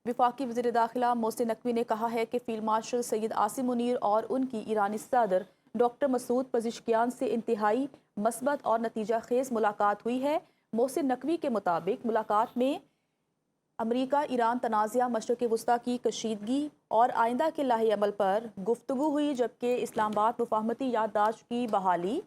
وفاقی وزیر داخلہ محسن نقوی نے کہا ہے کہ فیلڈ مارشل سید عاصم منیر اور ان کی ایرانی صدر ڈاکٹر مسعود پزشکیان سے انتہائی مثبت اور نتیجہ خیز ملاقات ہوئی ہے۔ محسن نقوی کے مطابق ملاقات میں امریکہ ایران تنازعہ مشرق وسطیٰ کی کشیدگی اور آئندہ کے لائحہ عمل پر گفتگو ہوئی، جبکہ اسلام آباد مفاہمتی یادداشت کی بحالی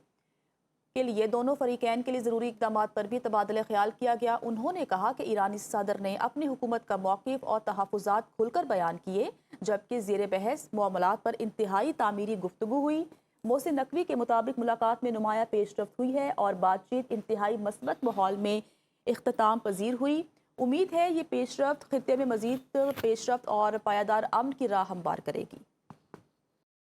کے لیے دونوں فریقین کے لیے ضروری اقدامات پر بھی تبادلہ خیال کیا گیا۔ انہوں نے کہا کہ ایرانی صدر نے اپنی حکومت کا موقف اور تحفظات کھل کر بیان کیے، جبکہ زیر بحث معاملات پر انتہائی تعمیری گفتگو ہوئی۔ محسن نقوی کے مطابق ملاقات میں نمایاں پیش رفت ہوئی ہے اور بات چیت انتہائی مثبت ماحول میں اختتام پذیر ہوئی۔ امید ہے یہ پیش رفت خطے میں مزید پیش رفت اور پائیدار امن کی راہ ہموار کرے گی۔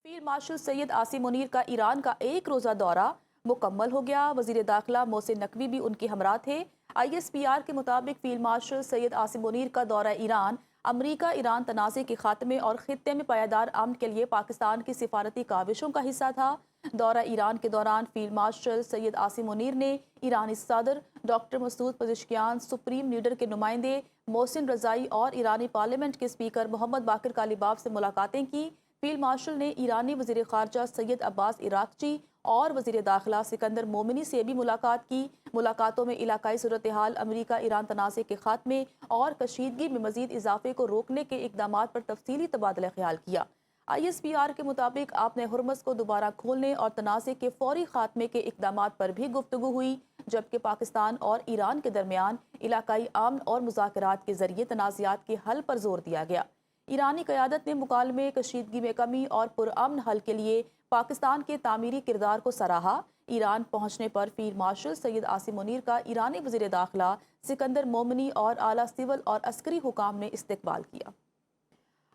فیلڈ مارشل سید عاصم منیر کا ایران کا ایک روزہ دورہ مکمل ہو گیا۔ وزیر داخلہ محسن نقوی بھی ان کے ہمراہ تھے۔ ISPR کے مطابق فیلڈ مارشل سید عاصم منیر کا دورہ ایران امریکہ ایران تنازع کے خاتمے اور خطے میں پائیدار امن کے لیے پاکستان کی سفارتی کاوشوں کا حصہ تھا۔ دورہ ایران کے دوران فیلڈ مارشل سید عاصم منیر نے ایرانی صدر doctor Masoud Pezeshkian, supreme leader کے نمائندے محسن رضائی اور ایرانی پارلیمنٹ کے اسپیکر محمد باقر کالیباف سے ملاقاتیں کی۔ فیلڈ مارشل نے ایرانی وزیر خارجہ سید عباس عراقچی اور وزیر داخلہ سکندر مومنی سے بھی ملاقات کی۔ ملاقاتوں میں علاقائی صورتحال، امریکہ ایران تنازع کے خاتمے اور کشیدگی میں مزید اضافے کو روکنے کے اقدامات پر تفصیلی تبادلہ خیال کیا۔ ISPR کے مطابق آپ نے ہرمز کو دوبارہ کھولنے اور تنازع کے فوری خاتمے کے اقدامات پر بھی گفتگو ہوئی، جبکہ پاکستان اور ایران کے درمیان علاقائی امن اور مذاکرات کے ذریعے تنازعات کے حل پر زور دیا گیا۔ ایرانی قیادت نے مکالمے، کشیدگی میں کمی اور پرامن حل کے لیے پاکستان کے تعمیری کردار کو سراہا۔ ایران پہنچنے پر فیلڈ مارشل سید عاصم منیر کا ایرانی وزیر داخلہ سکندر مومنی اور اعلیٰ سول اور عسکری حکام نے استقبال کیا۔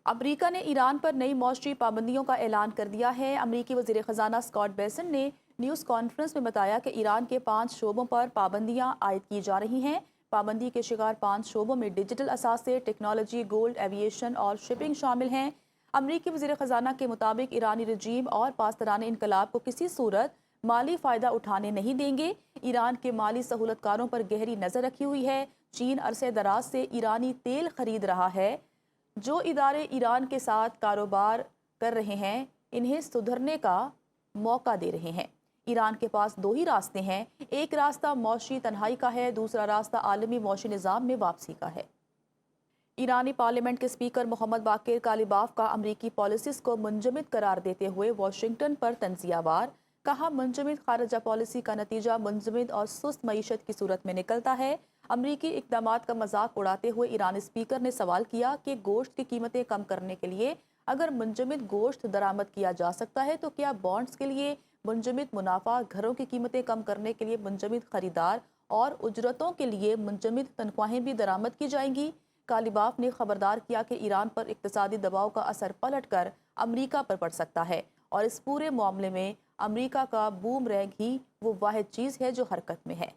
امریکہ نے ایران پر نئی معاشی پابندیوں کا اعلان کر دیا ہے۔ امریکی وزیر خزانہ اسکاٹ بیسنٹ نے نیوز کانفرنس میں بتایا کہ ایران کے 5 شعبوں پر پابندیاں عائد کی جا رہی ہیں۔ پابندی کے شکار 5 شعبوں میں ڈیجیٹل اثاثے، ٹیکنالوجی، گولڈ، ایویشن اور شپنگ شامل ہیں۔ امریکی وزیر خزانہ کے مطابق ایرانی رجیم اور پاسداران انقلاب کو کسی صورت مالی فائدہ اٹھانے نہیں دیں گے۔ ایران کے مالی سہولت کاروں پر گہری نظر رکھی ہوئی ہے۔ چین عرصہ دراز سے ایرانی تیل خرید رہا ہے۔ جو ادارے ایران کے ساتھ کاروبار کر رہے ہیں انہیں سدھرنے کا موقع دے رہے ہیں۔ ایران کے پاس 2 ہی راستے ہیں، ایک راستہ معاشی تنہائی کا ہے، دوسرا راستہ عالمی معاشی نظام میں واپسی کا ہے۔ ایرانی پارلیمنٹ کے اسپیکر محمد باقر کالیباف کا امریکی پالیسیز کو منجمد قرار دیتے ہوئے واشنگٹن پر تنزیہ وار کہا، منجمد خارجہ پالیسی کا نتیجہ منجمد اور سست معیشت کی صورت میں نکلتا ہے۔ امریکی اقدامات کا مذاق اڑاتے ہوئے ایرانی اسپیکر نے سوال کیا کہ گوشت کی قیمتیں کم کرنے کے لیے اگر منجمد گوشت درآمد کیا جا سکتا ہے تو کیا بانڈز کے لیے منجمد منافع، گھروں کی قیمتیں کم کرنے کے لیے منجمد خریدار اور اجرتوں کے لیے منجمد تنخواہیں بھی درآمد کی جائیں گی؟ کالیباف نے خبردار کیا کہ ایران پر اقتصادی دباؤ کا اثر پلٹ کر امریکہ پر پڑ سکتا ہے اور اس پورے معاملے میں امریکہ کا بوم رینگ ہی وہ واحد چیز ہے جو حرکت میں ہے۔